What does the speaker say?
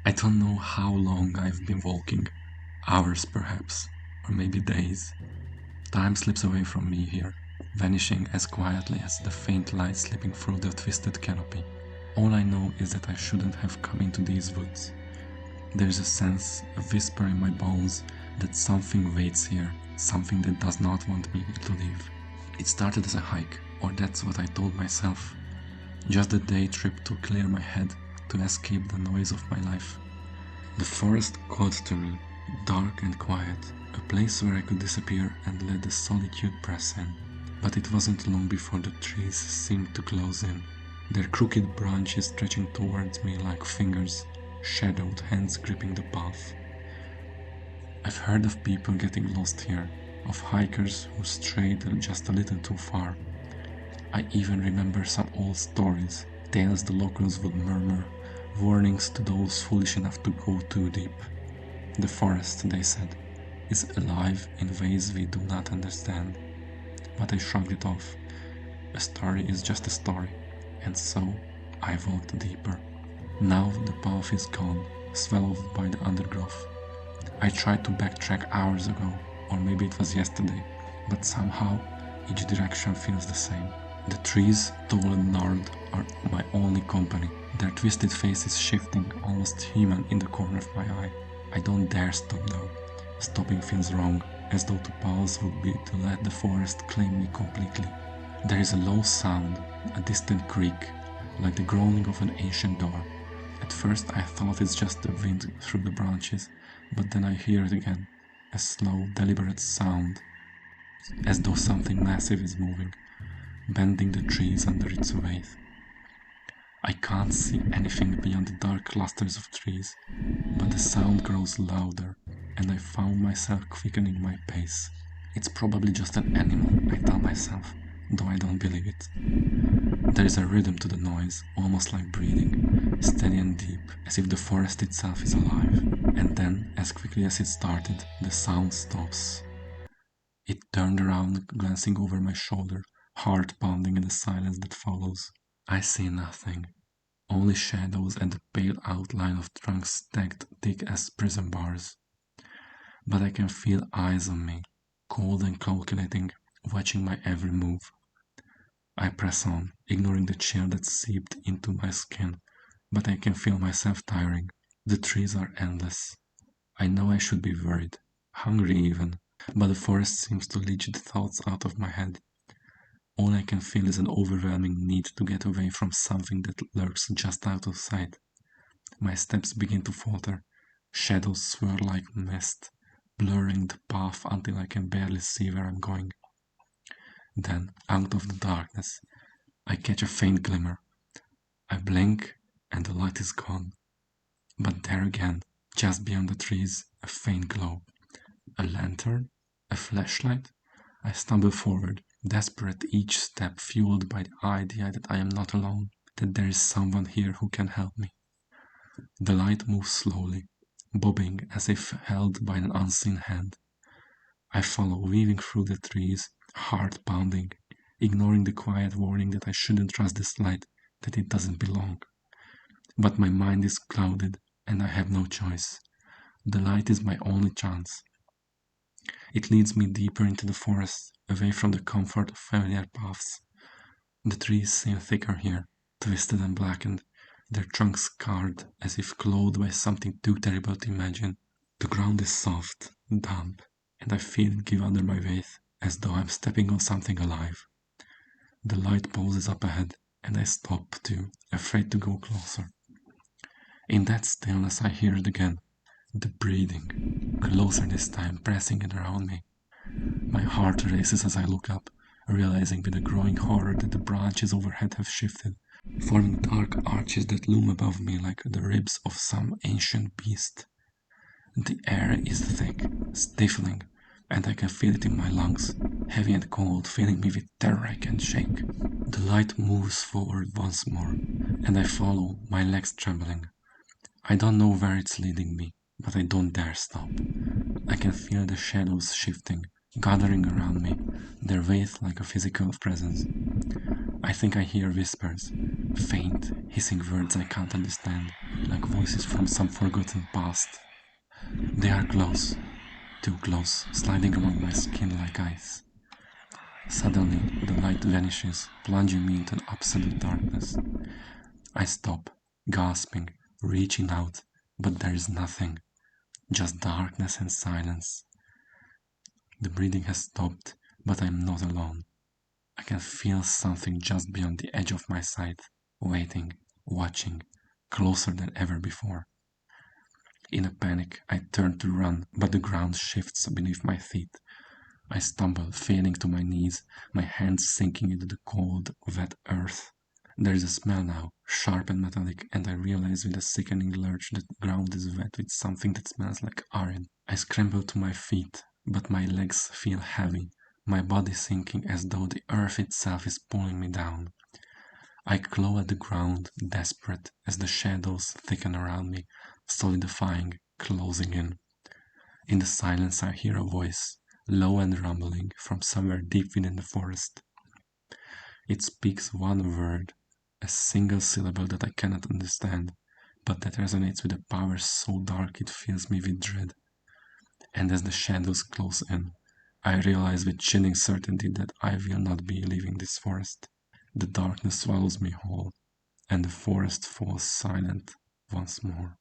I don't know how long I've been walking, hours perhaps, or maybe days. Time slips away from me here, vanishing as quietly as the faint light slipping through the twisted canopy. All I know is that I shouldn't have come into these woods. There's a sense, a whisper in my bones that something waits here, something that does not want me to leave. It started as a hike, or that's what I told myself. Just a day trip to clear my head, to escape the noise of my life. The forest called to me, dark and quiet, a place where I could disappear and let the solitude press in. But it wasn't long before the trees seemed to close in, their crooked branches stretching towards me like fingers, shadowed hands gripping the path. I've heard of people getting lost here, of hikers who strayed just a little too far. I even remember some old stories, tales the locals would murmur, warnings to those foolish enough to go too deep. The forest, they said, is alive in ways we do not understand. But I shrugged it off. A story is just a story, and so I walked deeper. Now the path is gone, swallowed by the undergrowth. I tried to backtrack hours ago, or maybe it was yesterday, but somehow each direction feels the same. The trees, tall and gnarled, are my only company, their twisted faces shifting, almost human, in the corner of my eye. I don't dare stop though. Stopping feels wrong, as though to pause would be to let the forest claim me completely. There is a low sound, a distant creak, like the groaning of an ancient door. At first I thought it's just the wind through the branches, but then I hear it again, a slow, deliberate sound, as though something massive is moving, bending the trees under its weight. I can't see anything beyond the dark clusters of trees, but the sound grows louder, and I found myself quickening my pace. It's probably just an animal, I tell myself, though I don't believe it. There is a rhythm to the noise, almost like breathing, steady and deep, as if the forest itself is alive. And then, as quickly as it started, the sound stops. It turned around, glancing over my shoulder, heart pounding in the silence that follows. I see nothing, only shadows and the pale outline of trunks stacked thick as prison bars. But I can feel eyes on me, cold and calculating, watching my every move. I press on, ignoring the chill that seeped into my skin, but I can feel myself tiring. The trees are endless. I know I should be worried, hungry even, but the forest seems to leech the thoughts out of my head. All I can feel is an overwhelming need to get away from something that lurks just out of sight. My steps begin to falter, shadows swirl like mist, blurring the path until I can barely see where I'm going. Then, out of the darkness, I catch a faint glimmer. I blink, and the light is gone. But there again, just beyond the trees, a faint glow. A lantern? A flashlight? I stumble forward, desperate each step fueled by the idea that I am not alone, that there is someone here who can help me. The light moves slowly, bobbing as if held by an unseen hand. I follow, weaving through the trees, heart pounding, ignoring the quiet warning that I shouldn't trust this light, that it doesn't belong. But my mind is clouded, and I have no choice. The light is my only chance. It leads me deeper into the forest, away from the comfort of familiar paths. The trees seem thicker here, twisted and blackened, their trunks scarred as if clawed by something too terrible to imagine. The ground is soft, damp, and I feel it give under my weight, as though I'm stepping on something alive. The light pulses up ahead, and I stop too, afraid to go closer. In that stillness I hear it again, the breathing, closer this time, pressing in around me. My heart races as I look up, realizing with a growing horror that the branches overhead have shifted, forming dark arches that loom above me like the ribs of some ancient beast. The air is thick, stifling, and I can feel it in my lungs, heavy and cold, filling me with terror I can't shake. The light moves forward once more, and I follow, my legs trembling. I don't know where it's leading me, but I don't dare stop. I can feel the shadows shifting, gathering around me, their weight like a physical presence. I think I hear whispers, Faint, hissing words I can't understand, like voices from some forgotten past. They are close, too close, sliding along my skin like ice. Suddenly, the light vanishes, plunging me into absolute darkness. I stop, gasping, reaching out, but there is nothing, just darkness and silence. The breathing has stopped, but I am not alone. I can feel something just beyond the edge of my sight, waiting, watching, closer than ever before. In a panic, I turn to run, but the ground shifts beneath my feet. I stumble, falling to my knees, my hands sinking into the cold, wet earth. There is a smell now, sharp and metallic, and I realize with a sickening lurch that the ground is wet with something that smells like iron. I scramble to my feet, but my legs feel heavy, my body sinking as though the earth itself is pulling me down. I claw at the ground, desperate, as the shadows thicken around me, solidifying, closing in. In the silence I hear a voice, low and rumbling, from somewhere deep within the forest. It speaks one word, a single syllable that I cannot understand, but that resonates with a power so dark it fills me with dread. And as the shadows close in, I realize with chilling certainty that I will not be leaving this forest. The darkness swallows me whole, and the forest falls silent once more.